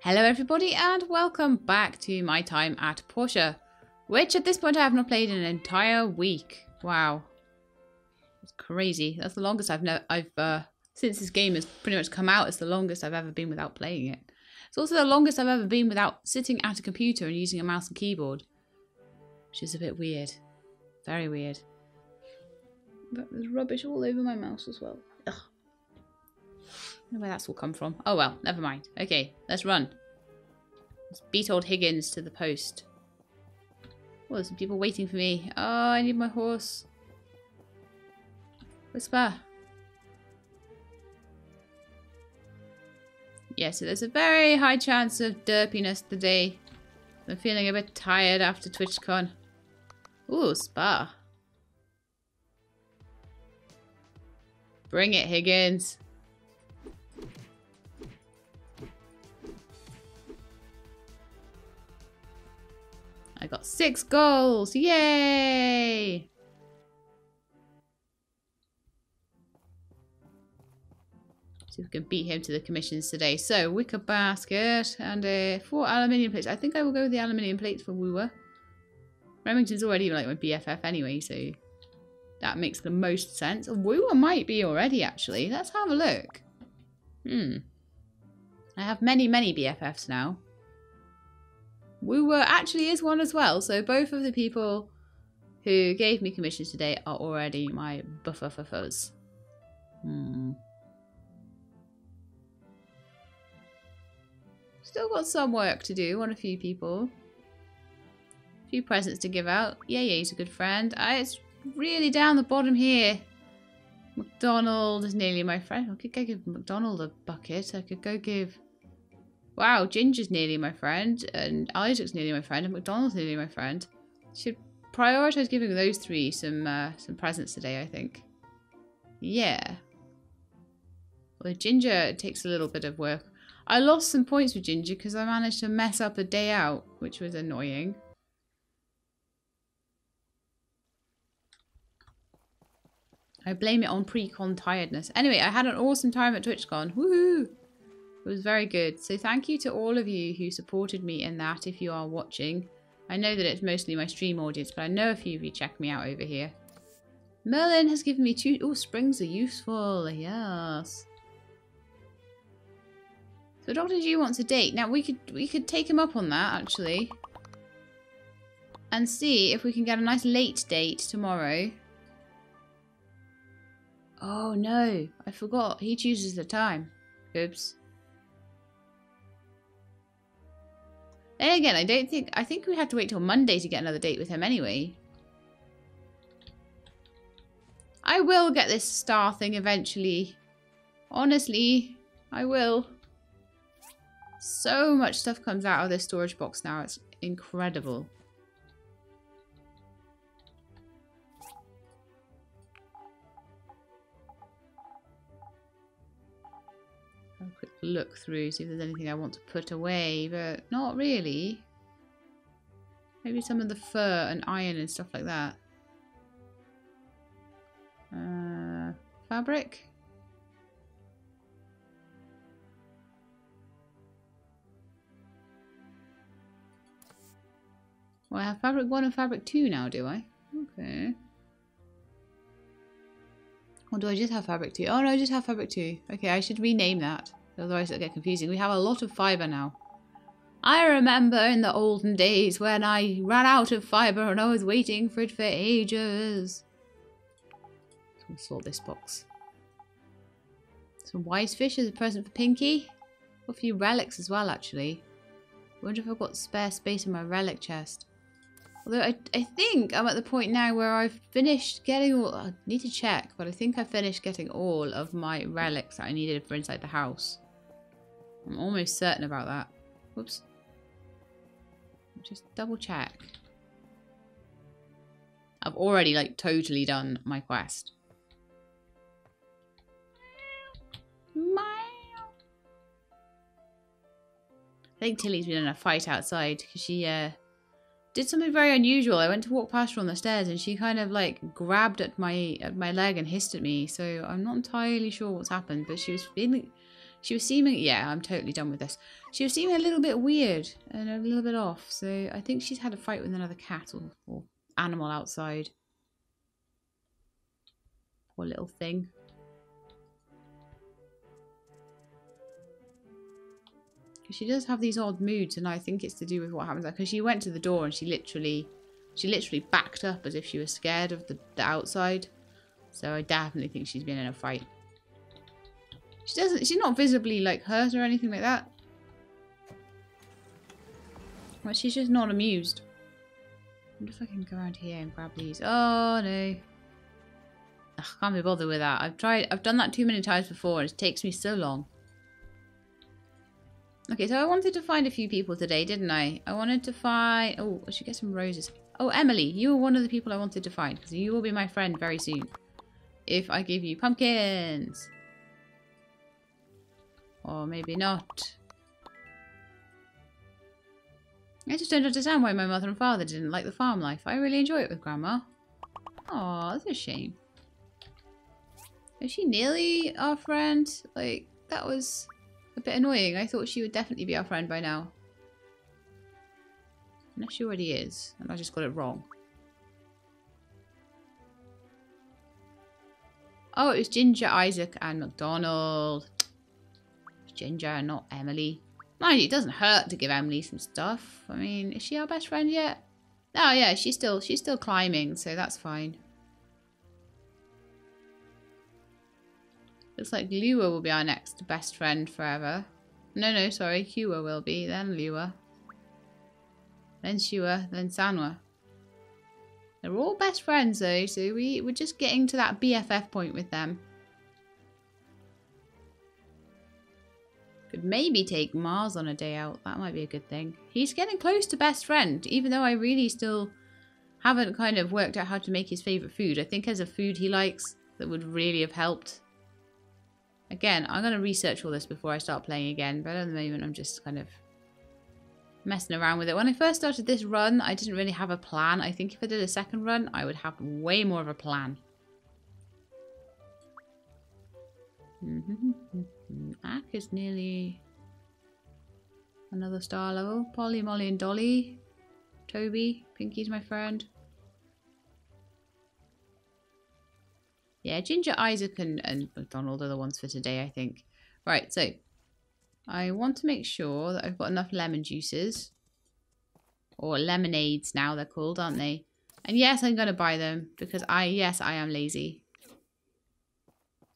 Hello everybody and welcome back to my Time at Portia, which at this point I have not played in an entire week. Wow. It's crazy. That's the longest since this game has pretty much come out, it's the longest I've ever been without playing it. It's also the longest I've ever been without sitting at a computer and using a mouse and keyboard, which is a bit weird. Very weird. But there's rubbish all over my mouse as well. Ugh. I don't know where that's all come from. Oh well, never mind. Okay, let's run. Let's beat old Higgins to the post. Oh, there's some people waiting for me. Oh, I need my horse. Whisper. Yeah, so there's a very high chance of derpiness today. I'm feeling a bit tired after TwitchCon. Ooh, spa. Bring it, Higgins. I got 6 goals! Yay! See if we can beat him to the commissions today. So, wicker basket and 4 aluminium plates. I think I will go with the aluminium plates for Wooer. Remington's already like my BFF anyway, so that makes the most sense. Wooer might be already, actually. Let's have a look. I have many, many BFFs now. Wooer actually is one as well, so both of the people who gave me commissions today are already my BFFs. Still got some work to do on a few people. A few presents to give out. Yeah, he's a good friend. It's really down the bottom here. McDonald is nearly my friend. I could go give McDonald a bucket. I could go give... Wow, Ginger's nearly my friend, and Isaac's nearly my friend, and McDonald's nearly my friend. Should prioritise giving those 3 some presents today, I think. Yeah. Well, Ginger takes a little bit of work. I lost some points with Ginger because I managed to mess up a day out, which was annoying. I blame it on pre-con tiredness. Anyway, I had an awesome time at TwitchCon. Woohoo! It was very good. So thank you to all of you who supported me in that if you are watching. I know that it's mostly my stream audience, but I know a few of you check me out over here. Merlin has given me 2... Oh, springs are useful. Yes. So Dr. G wants a date. Now we could take him up on that actually. And see if we can get a nice late date tomorrow. Oh no, I forgot. He chooses the time. Oops. Then again, I think we have to wait till Monday to get another date with him anyway. I will get this star thing eventually. Honestly, I will. So much stuff comes out of this storage box now. It's incredible. Have a quick look through, see if there's anything I want to put away, but not really. Maybe some of the fur and iron and stuff like that. Fabric? Well, I have fabric 1 and fabric 2 now, do I? Okay. Or do I just have fabric 2? Oh no, I just have fabric 2. Okay, I should rename that. Otherwise it'll get confusing. We have a lot of fibre now. I remember in the olden days when I ran out of fibre and I was waiting for it for ages. So we'll sort this box. Some wise fish as a present for Pinky. A few relics as well, actually. I wonder if I've got spare space in my relic chest. Although I think I'm at the point now where I've finished getting all... I need to check, but I think I finished getting all of my relics that I needed for inside the house. I'm almost certain about that. Whoops. Just double check. I've already like totally done my quest. I think Tilly's been in a fight outside because she did something very unusual. I went to walk past her on the stairs and she kind of like grabbed at my leg and hissed at me. So I'm not entirely sure what's happened, but she was feeling She was seeming, yeah, I'm totally done with this. She was seeming a little bit weird and a little bit off. So I think she's had a fight with another cat or animal outside. Poor little thing. She does have these odd moods, and I think it's to do with what happens. Because she went to the door and she literally backed up as if she was scared of the outside. So I definitely think she's been in a fight. She's not visibly like hurt or anything like that. But she's just not amused. I wonder if I can go around here and grab these. Oh no. Ugh, can't be bothered with that. I've done that too many times before and it takes me so long. Okay, so I wanted to find a few people today, didn't I? I wanted to find... Oh, I should get some roses. Oh, Emily, you were one of the people I wanted to find. Because you will be my friend very soon. If I give you pumpkins. Or maybe not. I just don't understand why my mother and father didn't like the farm life. I really enjoy it with Grandma. Aw, that's a shame. Is she nearly our friend? Like, that was... a bit annoying. I thought she would definitely be our friend by now. Unless she already is. And I just got it wrong. Oh, it was Ginger, Isaac, and McDonald. It's Ginger, not Emily. Mind you, it doesn't hurt to give Emily some stuff. I mean, is she our best friend yet? Oh yeah, she's still climbing, so that's fine. Looks like Lua will be our next best friend forever. No, sorry. Kua will be, then Lua. Then Shua, then Sanwa. They're all best friends though, so we're just getting to that BFF point with them. Could maybe take Mars on a day out. That might be a good thing. He's getting close to best friend, even though I really still haven't kind of worked out how to make his favourite food. I think there's a food he likes that would really have helped. Again, I'm going to research all this before I start playing again, but at the moment I'm just kind of messing around with it. When I first started this run, I didn't really have a plan. I think if I did a second run, I would have way more of a plan. Ack is nearly another star level. Polly, Molly and Dolly. Toby. Pinky's my friend. Yeah, Ginger, Isaac, and McDonald are the ones for today, I think. Right, so I want to make sure that I've got enough lemon juices. Or lemonades now they're called, aren't they? And yes, I'm going to buy them because I am lazy.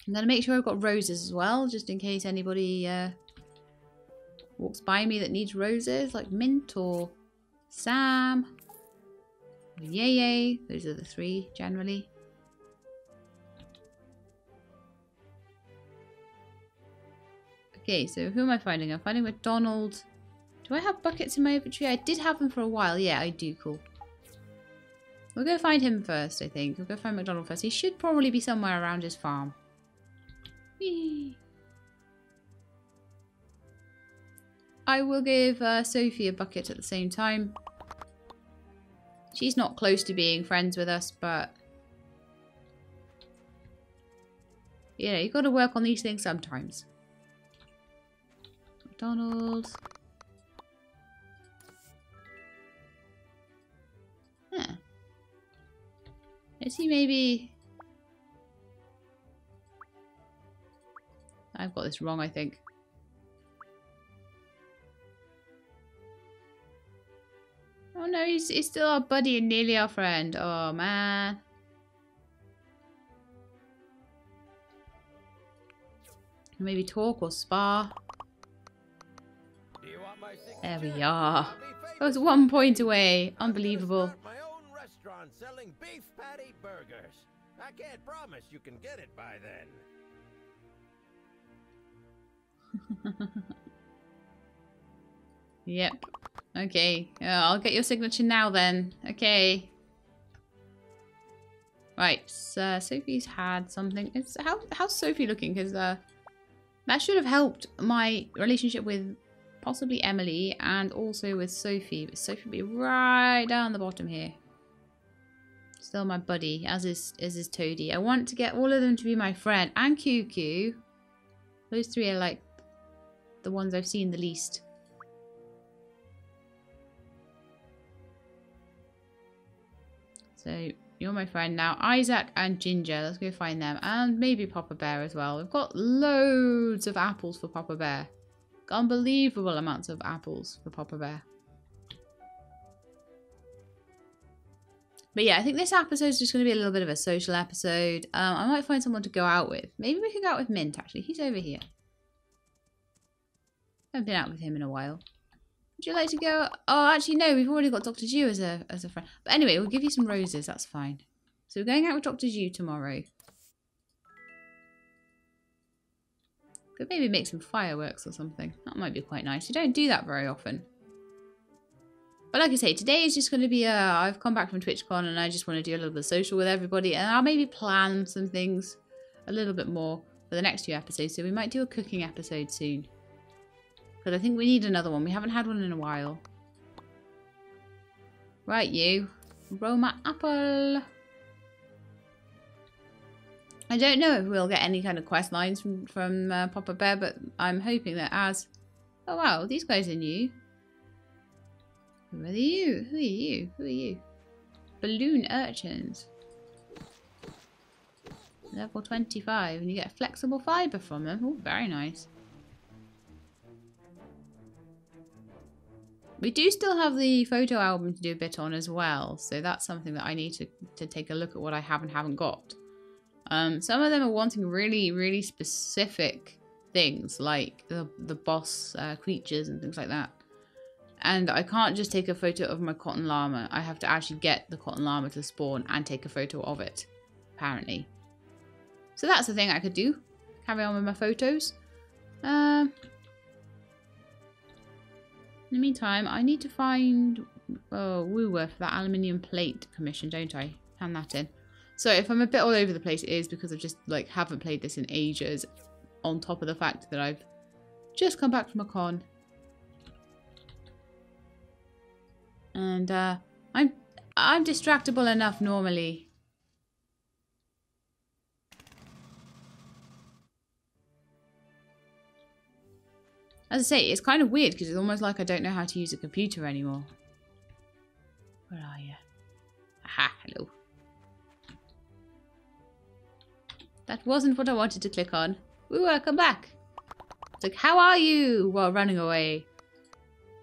I'm going to make sure I've got roses as well, just in case anybody walks by me that needs roses, like Mint or Sam or Yay. Those are the three generally. Okay, so who am I finding? I'm finding McDonald. Do I have buckets in my inventory? I did have them for a while. Yeah, I do. Cool. We'll go find him first, I think. We'll go find McDonald first. He should probably be somewhere around his farm. Whee! I will give Sophie a bucket at the same time. She's not close to being friends with us, but... yeah, you got to work on these things sometimes. McDonald. Huh. Is he maybe... I've got this wrong, I think. Oh no, he's still our buddy and nearly our friend. Oh man. Maybe talk or spar. There we are. I was 1 point away. Unbelievable. My own restaurant selling beef patty burgers. I can't promise you can get it by then. Yep. Okay. I'll get your signature now then. Okay. Right. So Sophie's had something. How's Sophie looking? Because that should have helped my relationship with possibly Emily and also with Sophie. But Sophie will be right down the bottom here. Still my buddy, as is Toadie. I want to get all of them to be my friend. And QQ. Those three are like the ones I've seen the least. So you're my friend now. Isaac and Ginger. Let's go find them. And maybe Papa Bear as well. We've got loads of apples for Papa Bear. Unbelievable amounts of apples for Papa Bear. But yeah, I think this episode is just going to be a little bit of a social episode. I might find someone to go out with. Maybe we could go out with Mint, actually. He's over here. I haven't been out with him in a while. Would you like to go? Oh, actually, no. We've already got Dr. Jew as a friend. But anyway, we'll give you some roses. That's fine. So we're going out with Dr. Jew tomorrow. Could maybe make some fireworks or something. That might be quite nice. You don't do that very often. But like I say, today is just going to be I've come back from TwitchCon and I just want to do a little bit of social with everybody. And I'll maybe plan some things a little bit more for the next few episodes. So we might do a cooking episode soon. Because I think we need another one. We haven't had one in a while. Right, you. Roll my apple. I don't know if we'll get any kind of quest lines from Papa Bear, but I'm hoping that as... Oh wow, these guys are new. Who are you? Who are you? Who are you? Balloon urchins. Level 25, and you get flexible fibre from them. Oh, very nice. We do still have the photo album to do a bit on as well, so that's something that I need to take a look at what I have and haven't got. Some of them are wanting really, really specific things, like the boss creatures and things like that. And I can't just take a photo of my cotton llama. I have to actually get the cotton llama to spawn and take a photo of it, apparently. So that's the thing I could do. Carry on with my photos. In the meantime, I need to find Wooworth for that aluminium plate commission, don't I? Hand that in. So if I'm a bit all over the place, it is because I just like haven't played this in ages. On top of the fact that I've just come back from a con. And I'm distractible enough normally. As I say, it's kind of weird because it's almost like I don't know how to use a computer anymore. Where are you? Aha, hello. That wasn't what I wanted to click on. Ooh, come back. It's like, how are you? While running away.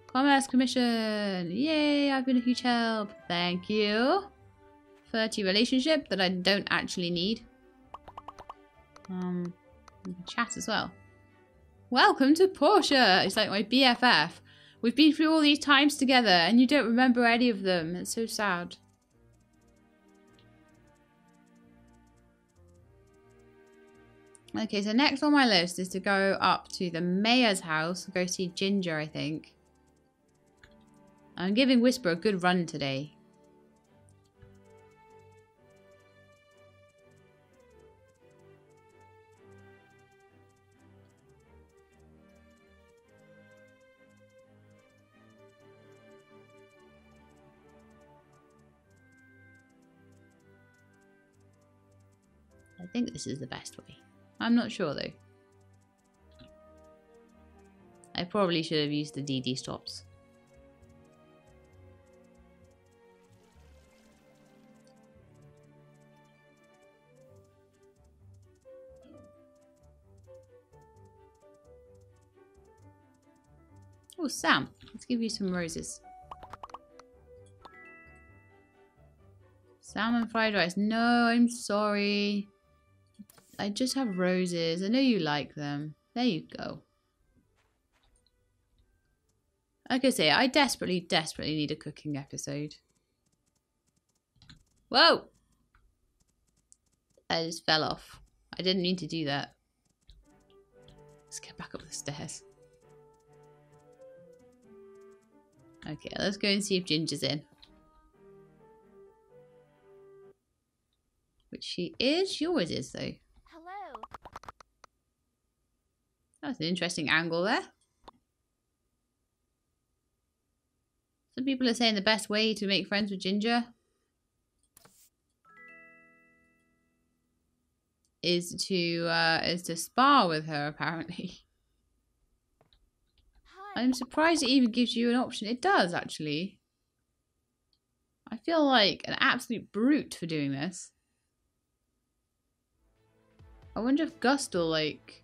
Commerce Commission. Yay, I've been a huge help. Thank you. 30 relationship that I don't actually need. We can chat as well. Welcome to Portia. It's like my BFF. We've been through all these times together and you don't remember any of them. It's so sad. Okay, so next on my list is to go up to the mayor's house. Go see Ginger, I think. I'm giving Whisper a good run today. I think this is the best way. I'm not sure though. I probably should have used the DD stops. Oh, Sam, let's give you some roses. Salmon fried rice. No, I'm sorry. I just have roses. I know you like them. There you go. Like I say, I desperately, desperately need a cooking episode. Whoa! I just fell off. I didn't mean to do that. Let's get back up the stairs. Okay, let's go and see if Ginger's in. Which she is. She always is, though. Hello. That's an interesting angle there. Some people are saying the best way to make friends with Ginger is to spar with her, apparently. I'm surprised it even gives you an option. It does, actually. I feel like an absolute brute for doing this. I wonder if Gust will, like...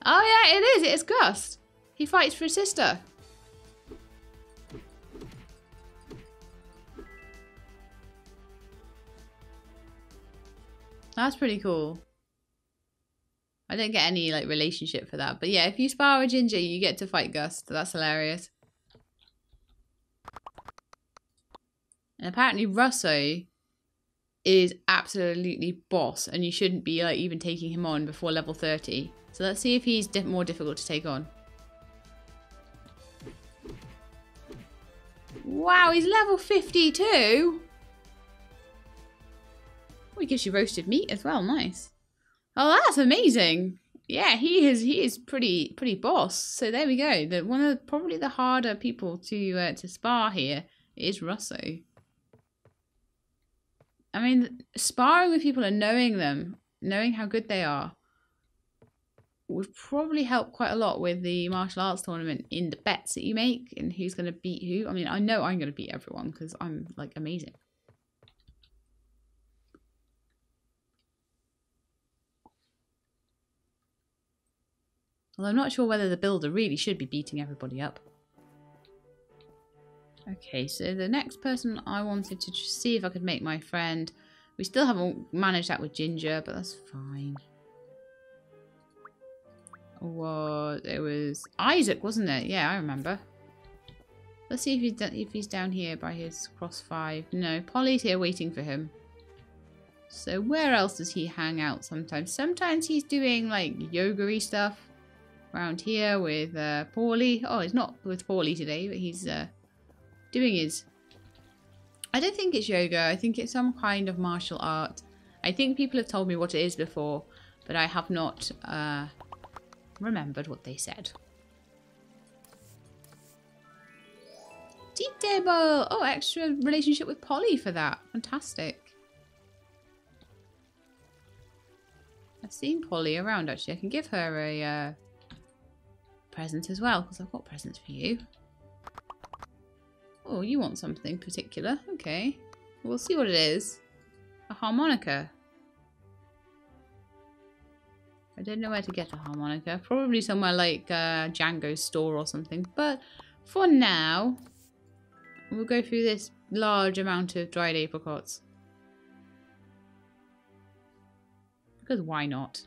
Oh, yeah, it is. It is Gust. He fights for his sister. That's pretty cool. I don't get any, like, relationship for that. But yeah, if you spar with Ginger, you get to fight Gust. That's hilarious. And apparently Russo is absolutely boss. And you shouldn't be, like, even taking him on before level 30. So let's see if he's more difficult to take on. Wow, he's level 52. Oh, he gives you roasted meat as well. Nice. Oh, that's amazing. Yeah, he is pretty boss. So there we go. One of probably the harder people to spar here is Russo. I mean, sparring with people and knowing them, knowing how good they are, would probably help quite a lot with the martial arts tournament in the bets that you make and who's going to beat who. I mean, I know I'm going to beat everyone because I'm, like, amazing. Although I'm not sure whether the builder really should be beating everybody up. Okay, so the next person I wanted to just see if I could make my friend. We still haven't managed that with Ginger, but that's fine. It was Isaac, wasn't it? Yeah, I remember. Let's see if he's down here by his cross 5. No, Polly's here waiting for him. So where else does he hang out sometimes? Sometimes he's doing, like, yoga-y stuff around here with Paulie. Oh, he's not with Paulie today, but he's doing his... I don't think it's yoga. I think it's some kind of martial art. I think people have told me what it is before, but I have not remembered what they said. Tea table! Oh, extra relationship with Polly for that. Fantastic. I've seen Polly around, actually. I can give her a present as well, because I've got presents for you. Oh, you want something particular? Okay. We'll see what it is. A harmonica. I don't know where to get a harmonica. Probably somewhere like Django's store or something. But for now, we'll go through this large amount of dried apricots. Because why not?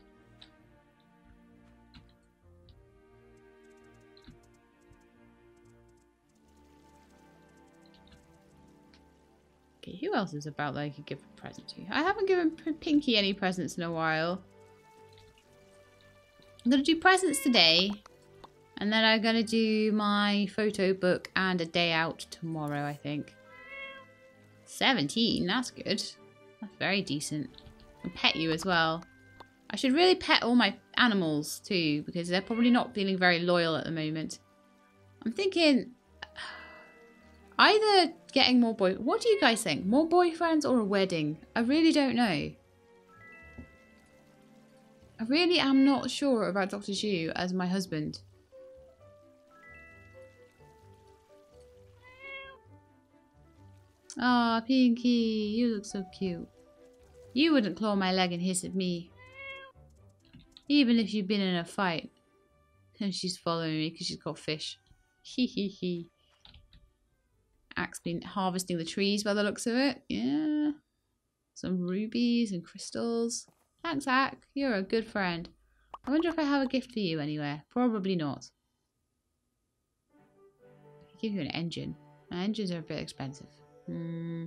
Okay, who else is about that I could give a present to? I haven't given Pinky any presents in a while. I'm going to do presents today. And then I'm going to do my photo book and a day out tomorrow, I think. 17, that's good. That's very decent. And pet you as well. I should really pet all my animals too, because they're probably not feeling very loyal at the moment. I'm thinking either getting more what do you guys think? More boyfriends or a wedding? I really don't know. I really am not sure about Dr. Zhu as my husband. Ah, oh, Pinky, you look so cute. You wouldn't claw my leg and hiss at me. Even if you've been in a fight. And she's following me because she's got fish. Hee hee hee. Axe been harvesting the trees by the looks of it. Yeah. Some rubies and crystals. Thanks, Ack. You're a good friend. I wonder if I have a gift for you anywhere. Probably not. I could give you an engine. My engines are a bit expensive. I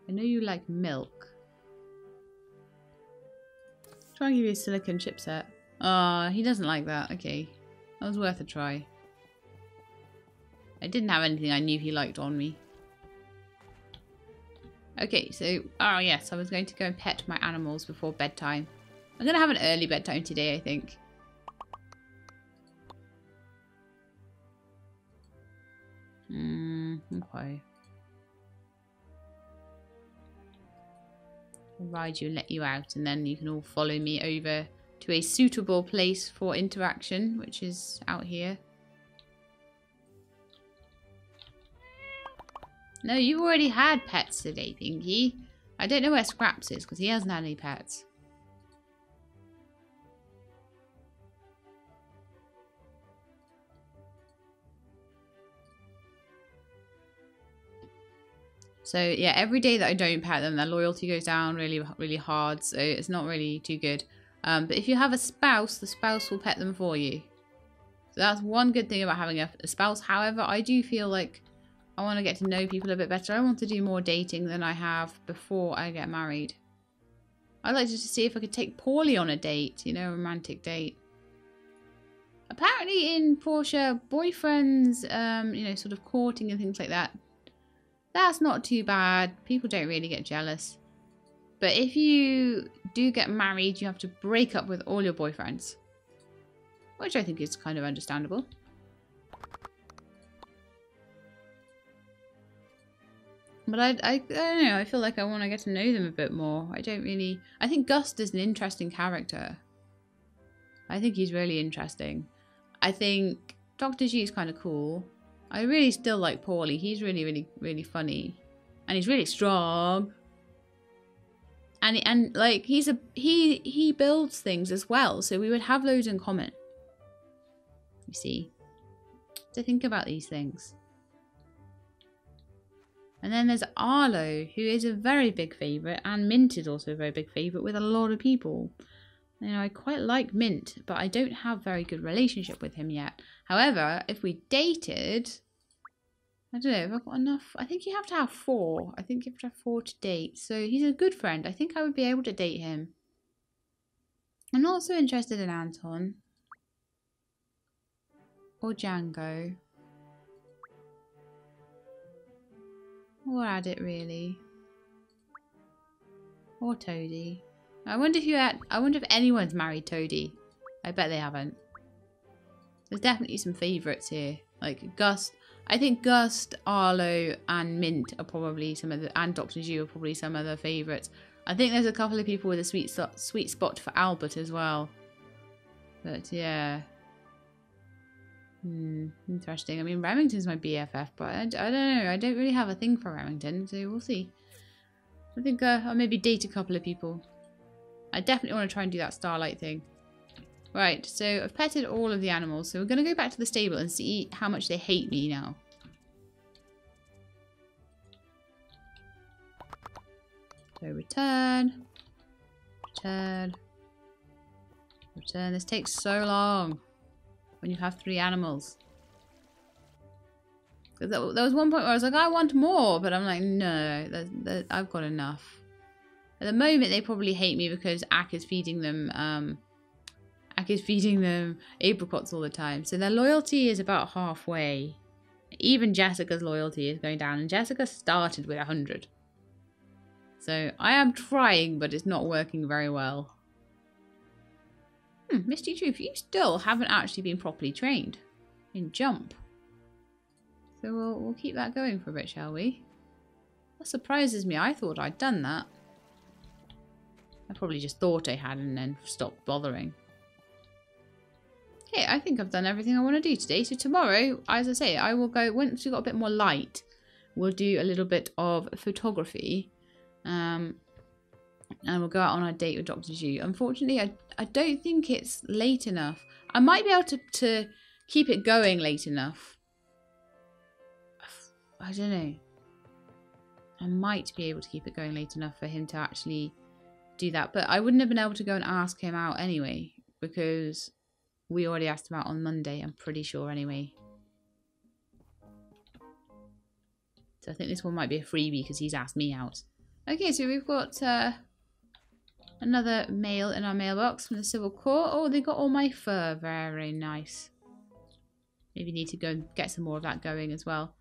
know you like milk. Try and give you a silicon chipset. Oh, he doesn't like that. Okay. That was worth a try. I didn't have anything I knew he liked on me. Okay, so... Oh, yes. I was going to go and pet my animals before bedtime. I'm going to have an early bedtime today, I think. Okay. I'll ride you and let you out, and then you can all follow me over to a suitable place for interaction, which is out here. No, you've already had pets today, Pinky. I don't know where Scraps is because he hasn't had any pets. So yeah, every day that I don't pet them, their loyalty goes down really, really hard. So it's not really too good. But if you have a spouse, the spouse will pet them for you. So that's one good thing about having a spouse. However, I do feel like I want to get to know people a bit better. I want to do more dating than I have before I get married. I'd like to see if I could take Paulie on a date, you know, a romantic date. Apparently in Portia, boyfriends, you know, sort of courting and things like that, that's not too bad. People don't really get jealous. But if you do get married, you have to break up with all your boyfriends. Which I think is kind of understandable. But I don't know, I feel like I want to get to know them a bit more. I think Gust is an interesting character. I think he's really interesting. I think Dr. G is kind of cool. I really still like Paulie. He's really, really, really funny. And he's really strong. And like he builds things as well, so we would have loads in common. You see. To think about these things. And then there's Arlo, who is a very big favourite, and Mint is also a very big favourite with a lot of people. You know, I quite like Mint, but I don't have a very good relationship with him yet. However, if we dated, I don't know, have I got enough? I think you have to have 4. I think you have to have 4 to date. So he's a good friend. I think I would be able to date him. I'm not so interested in Anton. Or Django. Or Adit, really. Or Toadie. I wonder if anyone's married Toadie. I bet they haven't. There's definitely some favourites here. Like Gust. I think Gust, Arlo, and Mint are probably some of the, and Dr. G are probably some of the favourites. I think there's a couple of people with a sweet spot for Albert as well. But yeah. Interesting. I mean, Remington's my BFF, but I don't know. I don't really have a thing for Remington, so we'll see. I think I'll maybe date a couple of people. I definitely want to try and do that Starlight thing. Right, so I've petted all of the animals, so we're going to go back to the stable and see how much they hate me now. So return. Return. Return. This takes so long when you have 3 animals. There was one point where I was like, I want more, but I'm like, no, I've got enough. At the moment, they probably hate me because Ak is feeding them apricots all the time. So their loyalty is about halfway. Even Jessica's loyalty is going down, and Jessica started with 100. So I am trying, but it's not working very well. Misty Truth, you still haven't actually been properly trained in jump. So we'll keep that going for a bit, shall we? That surprises me. I thought I'd done that. I probably just thought I had and then stopped bothering. Okay, I think I've done everything I want to do today. So tomorrow, as I say, I will go, once we've got a bit more light, we'll do a little bit of photography. And we'll go out on a date with Dr. G. Unfortunately, I don't think it's late enough. I might be able to keep it going late enough. I don't know. I might be able to keep it going late enough for him to actually do that. But I wouldn't have been able to go and ask him out anyway, because we already asked him out on Monday, I'm pretty sure anyway. So I think this one might be a freebie because he's asked me out. Okay, so we've got another mail in our mailbox from the Civil Court. Oh, they got all my fur. Very nice. Maybe need to go and get some more of that going as well.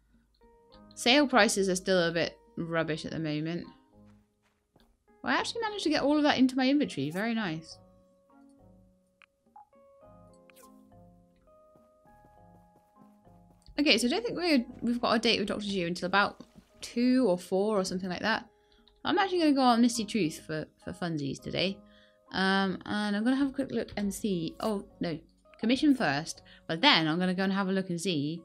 Sale prices are still a bit rubbish at the moment. Well, I actually managed to get all of that into my inventory. Very nice. Okay, so I don't think we've got a date with Dr. G until about 2 or 4 or something like that. I'm actually going to go on Misty Truth for funsies today. And I'm going to have a quick look and see. Oh, no. Commission first. But then I'm going to go and have a look and see.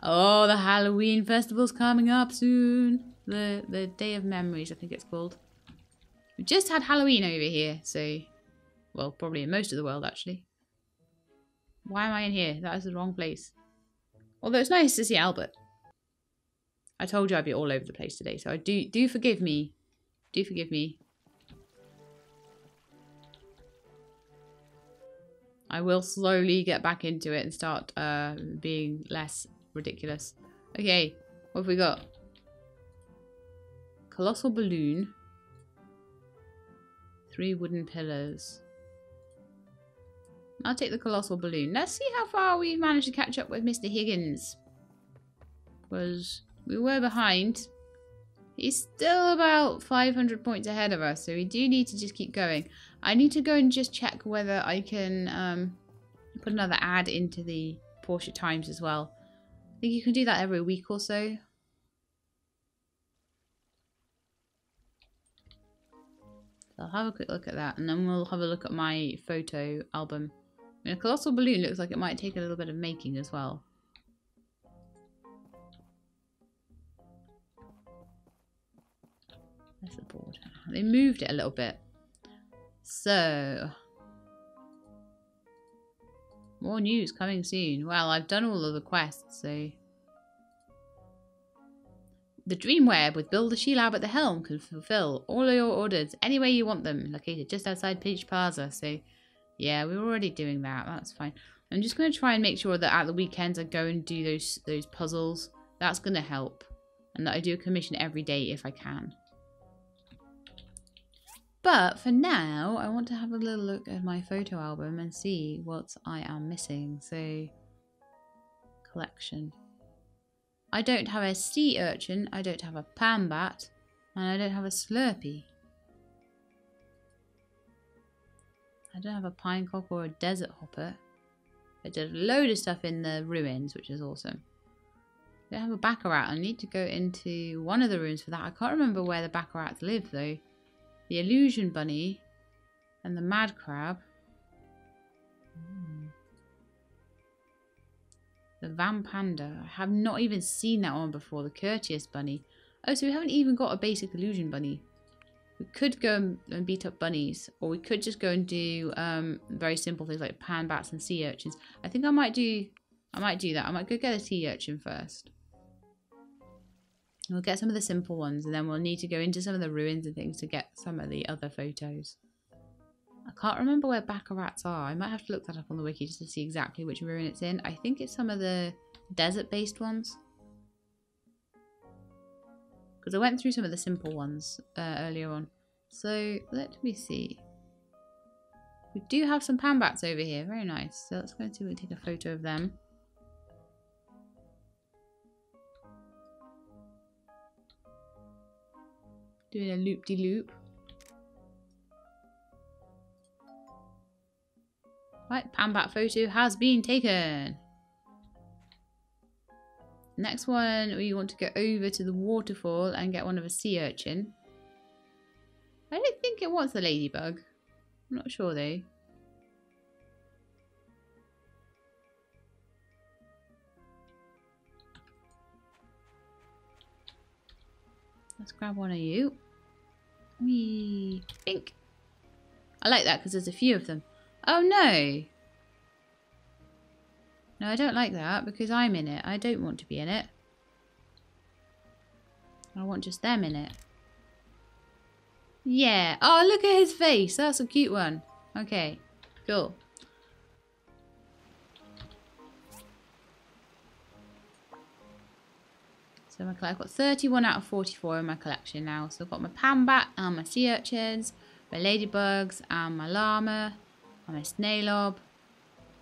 Oh, the Halloween festival's coming up soon. The Day of Memories, I think it's called. We just had Halloween over here, so... Well, probably in most of the world, actually. Why am I in here? That is the wrong place. Although it's nice to see Albert. I told you I'd be all over the place today, so do forgive me. Do forgive me. I will slowly get back into it and start being less ridiculous. Okay, what have we got? Colossal balloon. 3 wooden pillars. I'll take the colossal balloon. Let's see how far we've managed to catch up with Mr. Higgins. Because we were behind. He's still about 500 points ahead of us, so we do need to just keep going. I need to go and just check whether I can put another ad into the Portia Times as well. I think you can do that every week or so. So I'll have a quick look at that, and then we'll have a look at my photo album. I mean, a colossal balloon looks like it might take a little bit of making as well. There's the board. They moved it a little bit. So, more news coming soon. Well, I've done all of the quests, so... The Dream Web with Builder She-Lab at the helm can fulfill all of your orders any way you want them, located just outside Peach Plaza. So, yeah, we're already doing that. That's fine. I'm just going to try and make sure that at the weekends I go and do those puzzles. That's going to help. And that I do a commission every day if I can. But for now, I want to have a little look at my photo album and see what I am missing. So, collection. I don't have a sea urchin, I don't have a panbat, and I don't have a slurpee. I don't have a pinecock or a desert hopper. I did a load of stuff in the ruins, which is awesome. I don't have a baccarat. I need to go into one of the ruins for that. I can't remember where the baccarats live though. The illusion bunny and the mad crab. The Vampanda. I have not even seen that one before. The Courteous Bunny. Oh, so we haven't even got a basic illusion bunny. We could go and beat up bunnies. Or we could just go and do very simple things like pan bats and sea urchins. I think I might do that. I might go get a sea urchin first. We'll get some of the simple ones. And then we'll need to go into some of the ruins and things to get some of the other photos. I can't remember where baccarats are. I might have to look that up on the wiki just to see exactly which ruin it's in. I think it's some of the desert-based ones. Because I went through some of the simple ones earlier on. So, let me see. We do have some panbats over here. Very nice. So, let's go and see if we can take a photo of them. Doing a loop-de-loop. Right, panbat photo has been taken. Next one, we want to go over to the waterfall and get one of a sea urchin. I don't think it wants the ladybug. I'm not sure though. Let's grab one of you. Whee! Pink. I like that because there's a few of them. Oh no! No, I don't like that because I'm in it. I don't want to be in it. I want just them in it. Yeah. Oh, look at his face. That's a cute one. Okay, cool. So I've got 31 out of 44 in my collection now. So I've got my panbat and my sea urchins, my ladybugs and my llama. And my snailob,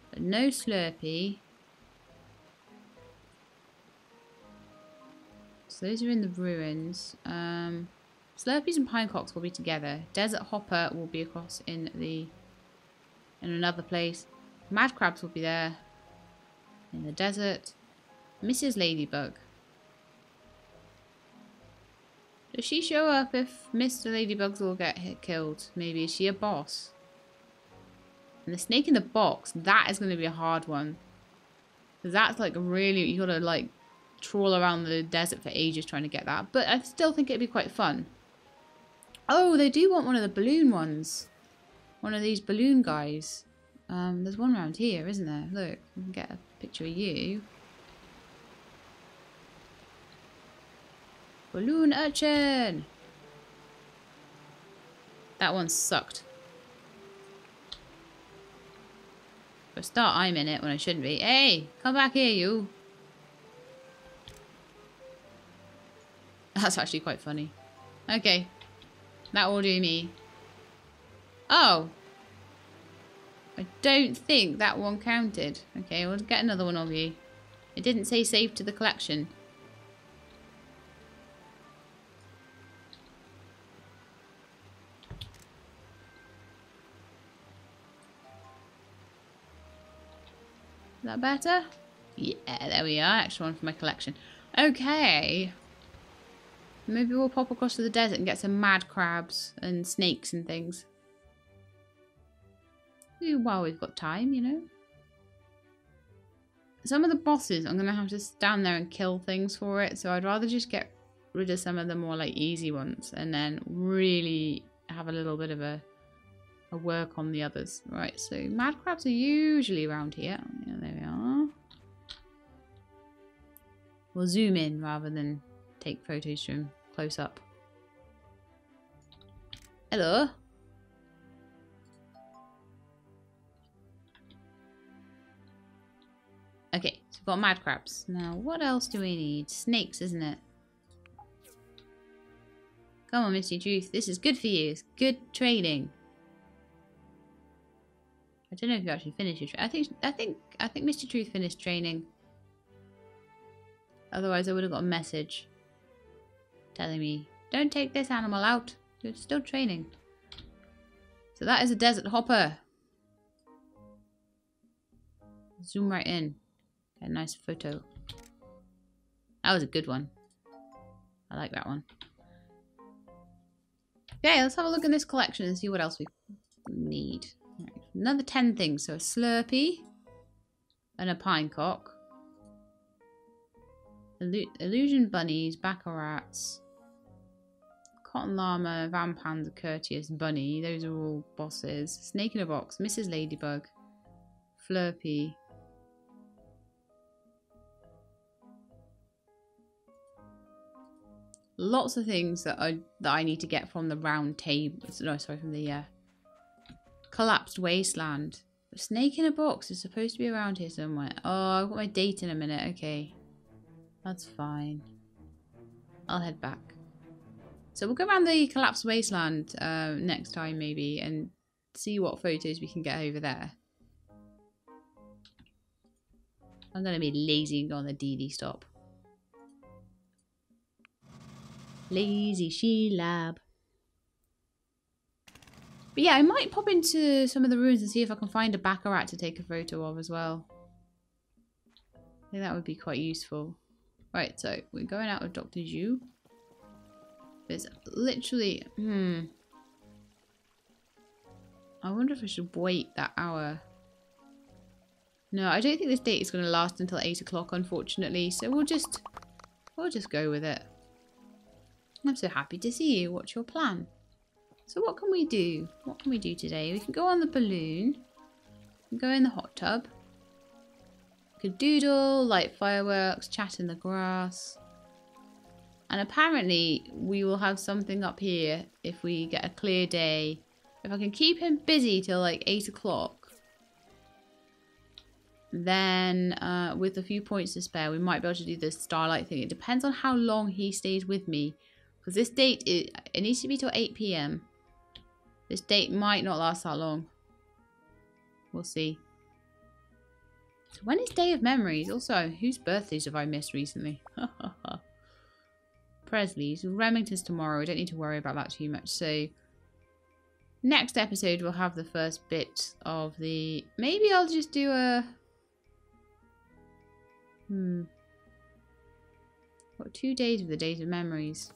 but no slurpee. So those are in the ruins. Slurpees and pinecocks will be together. Desert hopper will be across in another place. Mad crabs will be there in the desert. Mrs. Ladybug. Does she show up if Mr. Ladybugs will get killed? Maybe. Is she a boss? And the snake in the box, that is going to be a hard one. Because that's like really, you got to like trawl around the desert for ages trying to get that. But I still think it'd be quite fun. Oh, they do want one of the balloon ones. One of these balloon guys. There's one around here, isn't there? Look, we can get a picture of you. Balloon urchin! That one sucked. For a start, I'm in it when I shouldn't be. Hey, come back here, you. That's actually quite funny. Okay. That will do me. Oh. I don't think that one counted. Okay, we'll get another one of you. It didn't say save to the collection. Is that better? Yeah, there we are. Extra one for my collection. Okay. Maybe we'll pop across to the desert and get some mad crabs and snakes and things. While we've got time, you know. Some of the bosses, I'm going to have to stand there and kill things for it. So I'd rather just get rid of some of the more like easy ones and then really have a little bit of a work on the others. Right, so mad crabs are usually around here. Yeah, there we are. We'll zoom in rather than take photos from close up. Hello. Okay, so we've got mad crabs. Now, what else do we need? Snakes, isn't it? Come on, Misty Truth. This is good for you. It's good training. I don't know if you actually finished your training. I think Mr. Truth finished training. Otherwise, I would have got a message telling me, don't take this animal out. You're still training. So that is a desert hopper. Zoom right in. Get a nice photo. That was a good one. I like that one. Okay, let's have a look in this collection and see what else we need. Right, another 10 things. So a Slurpee and a pine cock. Illusion bunnies, baccarats, cotton llama, vampans, courteous bunny. Those are all bosses. Snake in a box, Mrs. Ladybug, Flurpee. Lots of things that I need to get from the round table. No, sorry, from the collapsed wasteland. The snake in a box is supposed to be around here somewhere. Oh, I've got my date in a minute. Okay. That's fine. I'll head back. So we'll go around the collapsed wasteland next time maybe and see what photos we can get over there. I'm going to be lazy and go on the DD stop. Lazy She-Lab. But yeah, I might pop into some of the ruins and see if I can find a baccarat to take a photo of as well. I think that would be quite useful. Right, so we're going out with Dr. Zhu. There's literally... I wonder if I should wait that hour. No, I don't think this date is going to last until 8 o'clock, unfortunately. So we'll just go with it. I'm so happy to see you. What's your plan? So what can we do? What can we do today? We can go on the balloon. We can go in the hot tub. We could doodle, light fireworks, chat in the grass. And apparently we will have something up here if we get a clear day. If I can keep him busy till like 8 o'clock, then with a few points to spare, we might be able to do the starlight thing. It depends on how long he stays with me. Because this date, it needs to be till 8 PM. This date might not last that long. We'll see. So when is Day of Memories? Also, whose birthdays have I missed recently? Presley's. Remington's tomorrow. I don't need to worry about that too much. So next episode we'll have the first bit of the... Maybe I'll just do a... Got 2 days of the Days of Memories.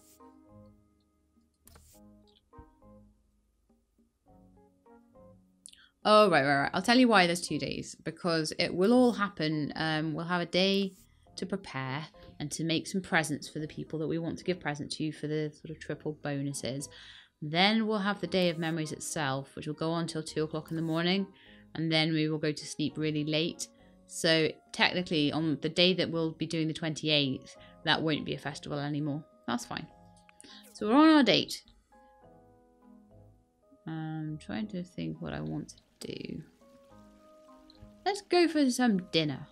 Oh, right. I'll tell you why there's 2 days. Because it will all happen. We'll have a day to prepare and to make some presents for the people that we want to give presents to for the sort of triple bonuses. Then we'll have the Day of Memories itself, which will go on till 2 o'clock in the morning. And then we will go to sleep really late. So technically, on the day that we'll be doing the 28th, that won't be a festival anymore. That's fine. So we're on our date. I'm trying to think what I want to do. Let's go for some dinner.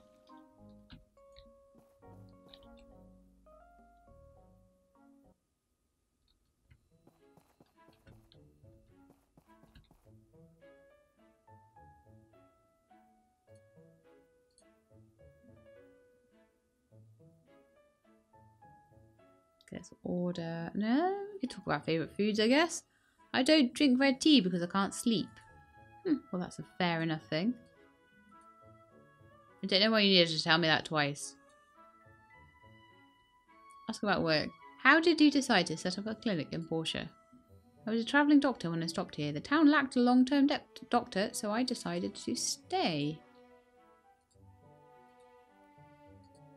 Let's order. No, we could talk about favourite foods, I guess. I don't drink red tea because I can't sleep. Well, that's a fair enough thing. I don't know why you needed to tell me that twice. Ask about work. How did you decide to set up a clinic in Portia? I was a travelling doctor when I stopped here. The town lacked a long-term doctor, so I decided to stay.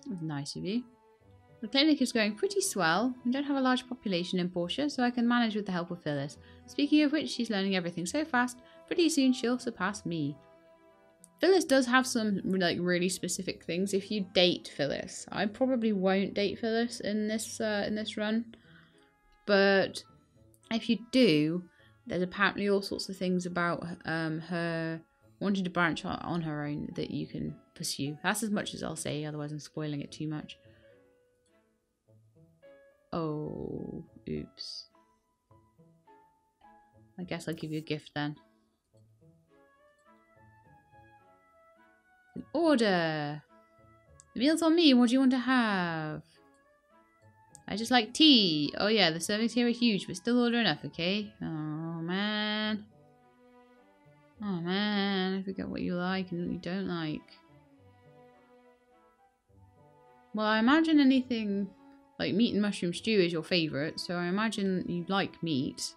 That was nice of you. The clinic is going pretty swell. We don't have a large population in Portia, so I can manage with the help of Phyllis. Speaking of which, she's learning everything so fast, pretty soon she'll surpass me. Phyllis does have some like really specific things. If you date Phyllis, I probably won't date Phyllis in this run, but if you do, there's apparently all sorts of things about her wanting to branch out on her own that you can pursue. That's as much as I'll say, otherwise I'm spoiling it too much. Oh, oops. I guess I'll give you a gift then. An order! The meal's on me, what do you want to have? I just like tea. Oh yeah, the servings here are huge, but still order enough, okay? Oh man. Oh man, I forget what you like and what you don't like. Well, I imagine anything like meat and mushroom stew is your favourite, so I imagine you like meat.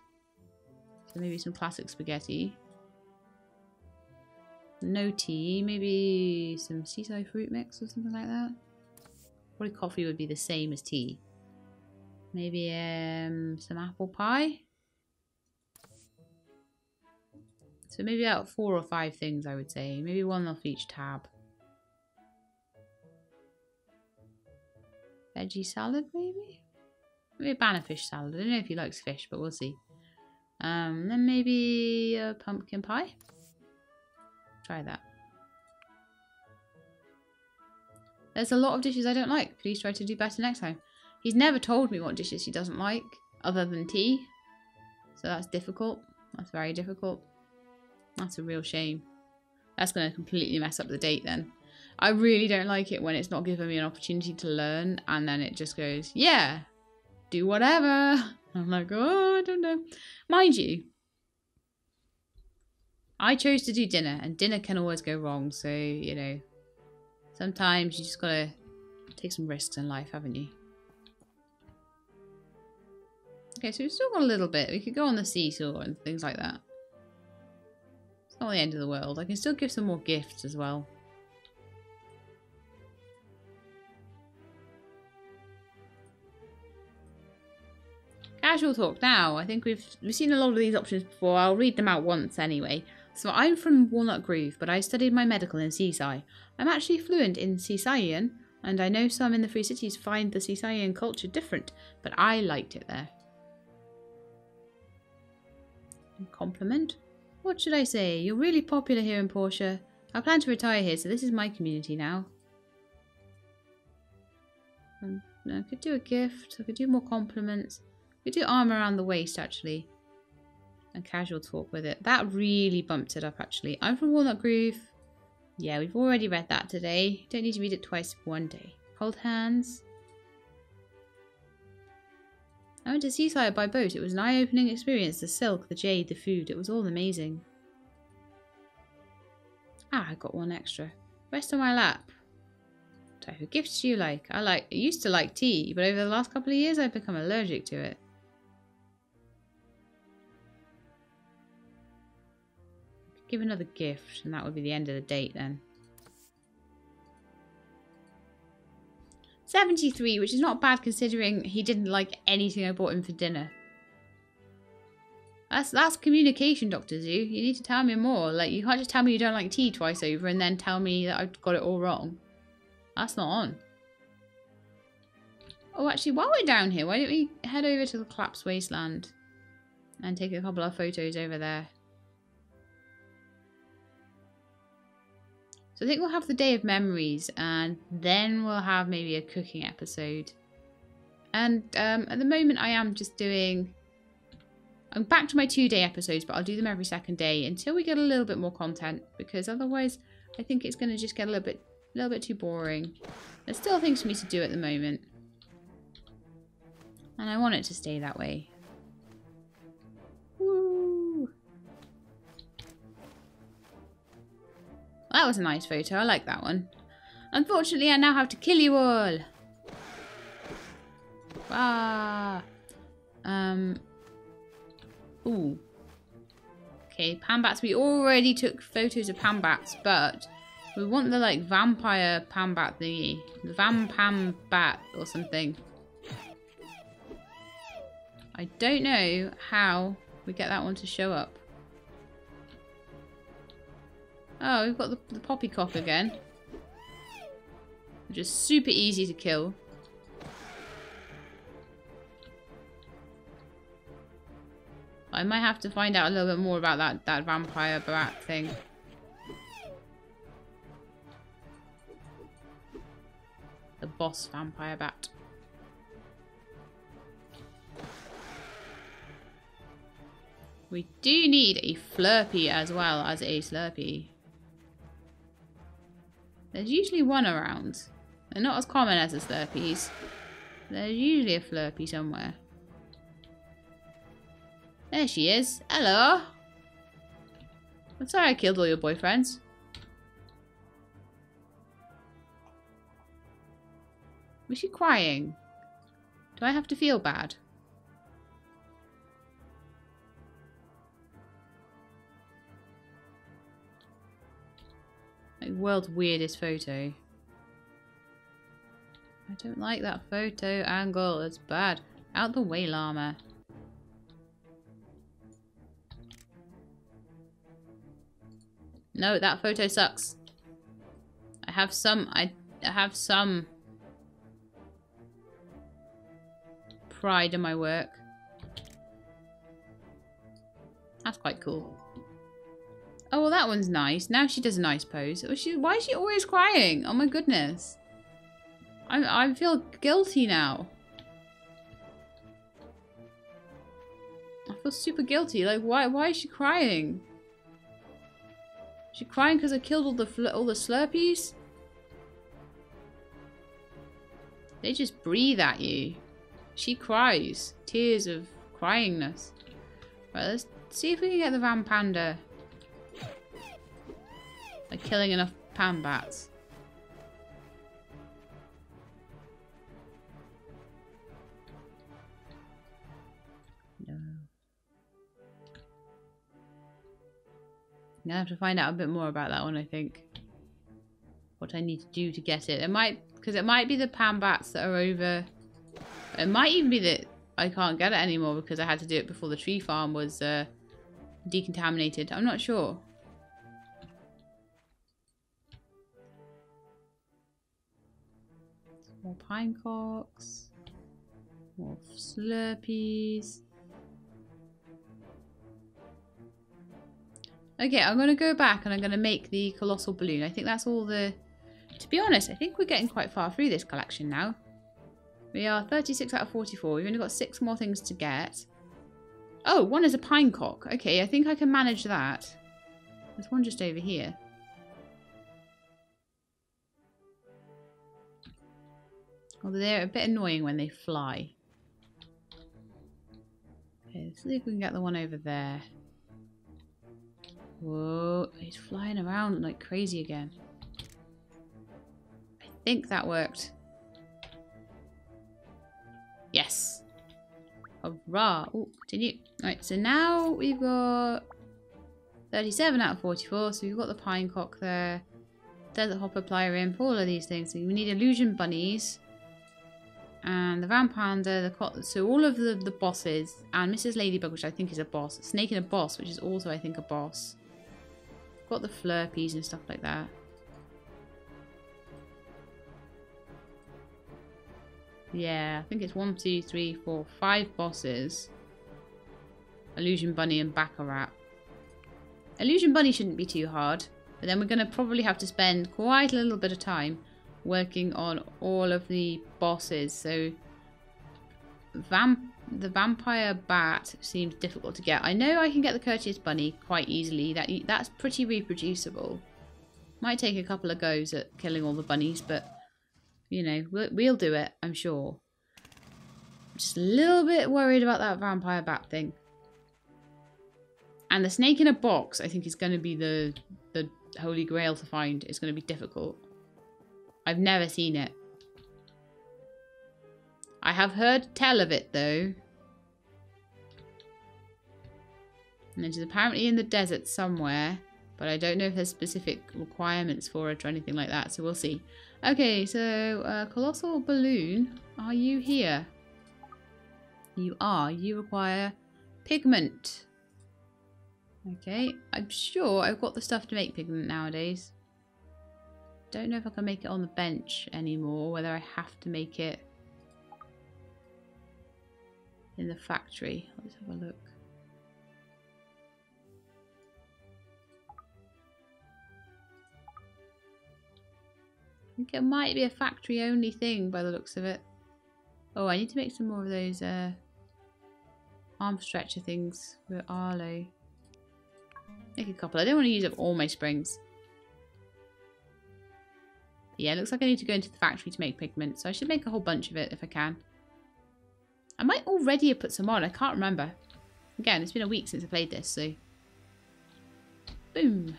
So maybe some classic spaghetti. No tea, maybe some seaside fruit mix or something like that. Probably coffee would be the same as tea. Maybe some apple pie. So maybe about 4 or 5 things I would say. Maybe 1 off each tab. Veggie salad maybe? Maybe a banana fish salad. I don't know if he likes fish, but we'll see. Then maybe a pumpkin pie. Try that. There's a lot of dishes I don't like. Please try to do better next time. He's never told me what dishes he doesn't like, other than tea. So that's difficult. That's very difficult. That's a real shame. That's going to completely mess up the date then. I really don't like it when it's not giving me an opportunity to learn and then it just goes, yeah, do whatever. I'm like, oh, I don't know. Mind you, I chose to do dinner and dinner can always go wrong. So, you know, sometimes you just got to take some risks in life, haven't you? Okay, so we've still got a little bit. We could go on the seesaw and things like that. It's not the end of the world. I can still give some more gifts as well. Casual talk now. I think we've seen a lot of these options before. I'll read them out once anyway. So I'm from Walnut Grove, but I studied my medical in Seaside. I'm actually fluent in Seasayan, and I know some in the Free Cities find the Seasayan culture different, but I liked it there. Compliment? What should I say? You're really popular here in Portia. I plan to retire here, so this is my community now. I could do a gift. I could do more compliments. We do arm around the waist, actually. And casual talk with it. That really bumped it up, actually. I'm from Walnut Grove. Yeah, we've already read that today. Don't need to read it twice in one day. Hold hands. I went to Seaside by boat. It was an eye-opening experience. The silk, the jade, the food. It was all amazing. Ah, I got 1 extra. Rest on my lap. What type of gifts do you like? I used to like tea, but over the last couple of years I've become allergic to it. give another gift, and that would be the end of the date then. 73, which is not bad considering he didn't like anything I bought him for dinner. That's communication, Dr. Zoo. You need to tell me more. Like, you can't just tell me you don't like tea twice over and then tell me that I've got it all wrong. That's not on. Oh, actually, while we're down here, why don't we head over to the collapsed wasteland and take a couple of photos over there. So I think we'll have the Day of Memories, and then we'll have maybe a cooking episode. And at the moment I am just doing... I'm back to my 2-day episodes, but I'll do them every second day until we get a little bit more content, because otherwise I think it's going to just get a little bit too boring. There's still things for me to do at the moment. And I want it to stay that way. Woo! Well, that was a nice photo. I like that one. Unfortunately, I now have to kill you all. Ah. Ooh. Okay, Pambats. We already took photos of Pambats, but we want the, like, vampire Pambat thingy. The Vampambat or something. I don't know how we get that one to show up. Oh, we've got the poppycock again. Just super easy to kill. I might have to find out a little bit more about that vampire bat thing. The boss vampire bat. We do need a Flurpy as well as a Slurpee. There's usually one around. They're not as common as the Slurpees. There's usually a Flurpy somewhere. There she is. Hello. I'm sorry I killed all your boyfriends. Was she crying? Do I have to feel bad? Like, world's weirdest photo. I don't like that photo angle. It's bad. Out the way, llama. No, that photo sucks. I have some pride in my work. That's quite cool. Oh, well, that one's nice. Now she does a nice pose. Why is she always crying? Oh my goodness. I feel guilty now. I feel super guilty. Like, why is she crying? Is she crying because I killed all the Slurpees? They just breathe at you. She cries. Tears of cryingness. Right, let's see if we can get the Vampanda. By killing enough Pambats. No. I'm gonna have to find out a bit more about that one, I think. What I need to do to get it. It might be the Pambats that are over. It might even be that I can't get it anymore because I had to do it before the tree farm was decontaminated. I'm not sure. More pinecocks. More Slurpees. Okay, I'm going to go back and I'm going to make the colossal balloon. I think that's all the... To be honest, I think we're getting quite far through this collection now. We are 36 out of 44. We've only got 6 more things to get. Oh, one is a pinecock. Okay, I think I can manage that. There's one just over here. Although they're a bit annoying when they fly. Okay, let's see if we can get the one over there. Whoa, he's flying around like crazy again. I think that worked. Yes. Hurrah. Oh, continue. Right, so now we've got 37 out of 44. So we've got the pine cock there. Desert hopper, plier imp, all of these things. So we need illusion bunnies. And the vampanda, so all of the bosses, and Mrs. Ladybug, which I think is a boss. Snake in a boss, which is also, I think, a boss. Got the flurpies and stuff like that. Yeah, I think it's 1, 2, 3, 4, 5 bosses. Illusion Bunny and Baccarat. Illusion Bunny shouldn't be too hard, but then we're going to probably have to spend quite a little bit of time working on all of the bosses. So the vampire bat seems difficult to get. I know I can get the courteous bunny quite easily. That's pretty reproducible. Might take a couple of goes at killing all the bunnies, but you know, we'll do it, I'm sure. I'm just a little bit worried about that vampire bat thing. And the snake in a box, I think, is going to be the holy grail to find. It's going to be difficult. I've never seen it. I have heard tell of it, though. And it is apparently in the desert somewhere. But I don't know if there's specific requirements for it or anything like that. So we'll see. Okay, so Colossal Balloon, are you here? You are. You require pigment. Okay, I'm sure I've got the stuff to make pigment nowadays. Don't know if I can make it on the bench anymore, whether I have to make it in the factory. Let's have a look. I think it might be a factory only thing by the looks of it. Oh, I need to make some more of those arm stretcher things with Arlo. Make a couple. I don't want to use up all my springs. Yeah, it looks like I need to go into the factory to make pigment, so I should make a whole bunch of it if I can. I might already have put some on, I can't remember. Again, it's been a week since I played this, so... Boom!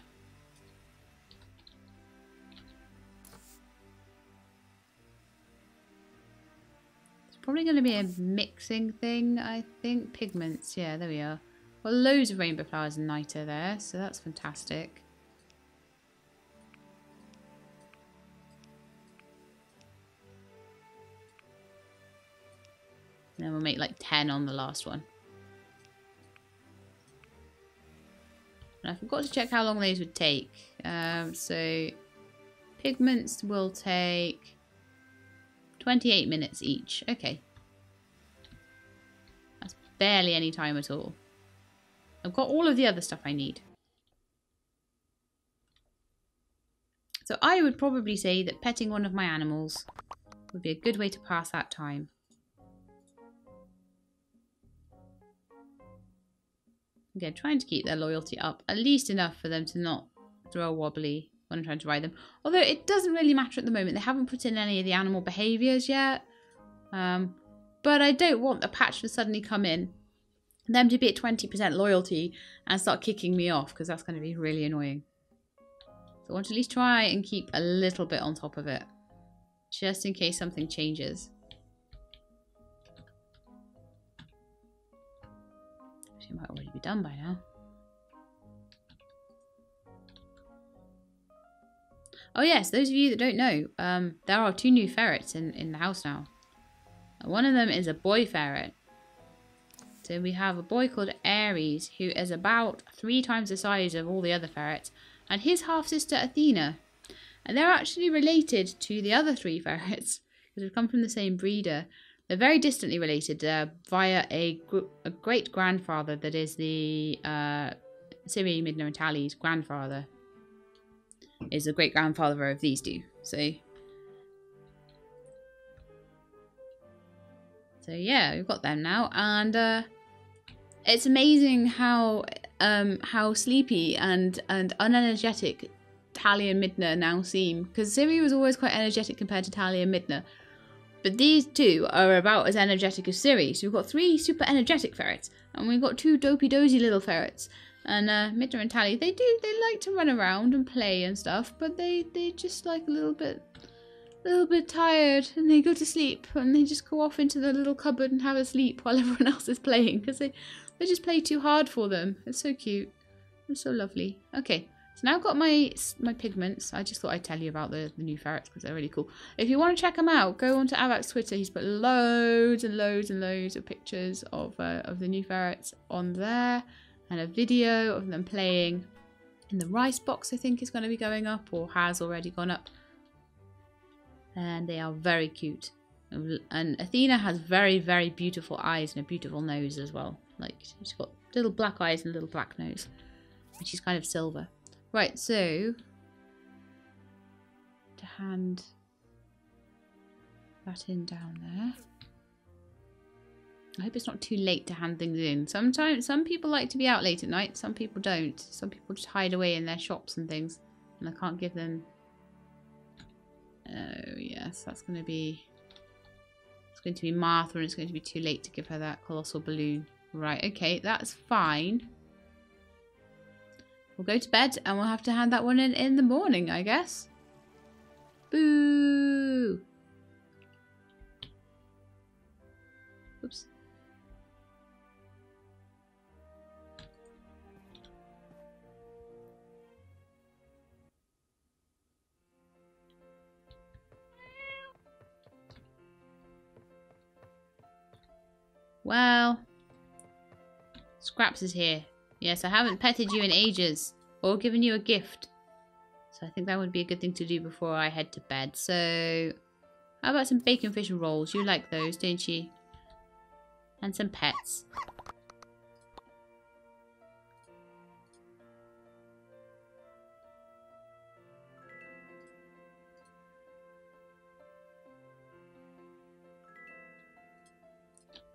It's probably going to be a mixing thing, I think. Pigments, yeah, there we are. Well, loads of rainbow flowers and niter there, so that's fantastic. And then we'll make like 10 on the last one. And I forgot to check how long those would take. So pigments will take 28 minutes each. Okay. That's barely any time at all. I've got all of the other stuff I need. So I would probably say that petting one of my animals would be a good way to pass that time. Again, trying to keep their loyalty up, at least enough for them to not throw a wobbly when I'm trying to ride them. Although it doesn't really matter at the moment. They haven't put in any of the animal behaviours yet. But I don't want the patch to suddenly come in, them to be at 20% loyalty and start kicking me off, because that's going to be really annoying. So I want to at least try and keep a little bit on top of it, just in case something changes. It might already be done by now. Oh yes, those of you that don't know, there are 2 new ferrets in the house now. One of them is a boy ferret. So we have a boy called Aries, who is about 3 times the size of all the other ferrets, and his half-sister Athena. And they're actually related to the other 3 ferrets, because they've come from the same breeder. They're very distantly related via a great-grandfather that is the Siri, Midna and Tally's grandfather. Is the great-grandfather of these 2. So yeah, we've got them now. And it's amazing how sleepy and unenergetic Tally and Midna now seem. Because Siri was always quite energetic compared to Tally and Midna. But these 2 are about as energetic as Siri. So we've got 3 super energetic ferrets. And we've got 2 dopey dozy little ferrets. And Midna and Tally, they like to run around and play and stuff. But they just like a little bit tired. And they go to sleep. And they just go off into the little cupboard and have a sleep while everyone else is playing. Because they just play too hard for them. It's so cute. They're so lovely. Okay, so now I've got my pigments. I just thought I'd tell you about the new ferrets because they're really cool. If you want to check them out, go onto Avak's Twitter. He's put loads and loads and loads of pictures of the new ferrets on there, and a video of them playing in the rice box. I think is going to be going up or has already gone up, and they are very cute. And Athena has very, very beautiful eyes and a beautiful nose as well. Like she's got little black eyes and a little black nose. And she's kind of silver. Right, so to hand that in down there. I hope it's not too late to hand things in. Sometimes some people like to be out late at night, some people don't. Some people just hide away in their shops and things. And I can't give them. Oh yes, that's going to be Martha, and it's going to be too late to give her that colossal balloon. Right, okay, that's fine. We'll go to bed and we'll have to hand that one in the morning, I guess. Boo! Oops. Well, Scraps is here. Yes, I haven't petted you in ages or given you a gift. So I think that would be a good thing to do before I head to bed. So how about some bacon fish rolls? You like those, don't you? And some pets.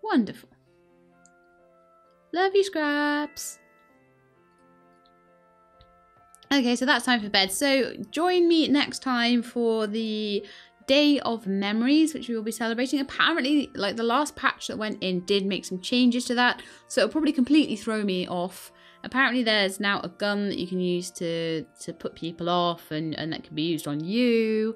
Wonderful. Love you, Scraps. Okay, so that's time for bed. So join me next time for the Day of Memories, which we will be celebrating. Apparently, like the last patch that went in did make some changes to that, so it'll probably completely throw me off. Apparently there's now a gun that you can use to put people off, and that can be used on you.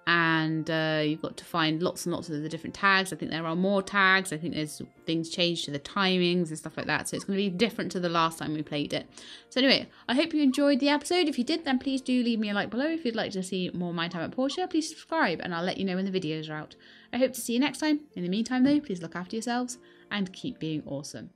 And you've got to find lots and lots of the different tags. I think there are more tags. I think there's things changed to the timings and stuff like that. So it's going to be different to the last time we played it. So anyway, I hope you enjoyed the episode. If you did, then please do leave me a like below. If you'd like to see more My Time at Portia, please subscribe and I'll let you know when the videos are out. I hope to see you next time. In the meantime though, please look after yourselves and keep being awesome.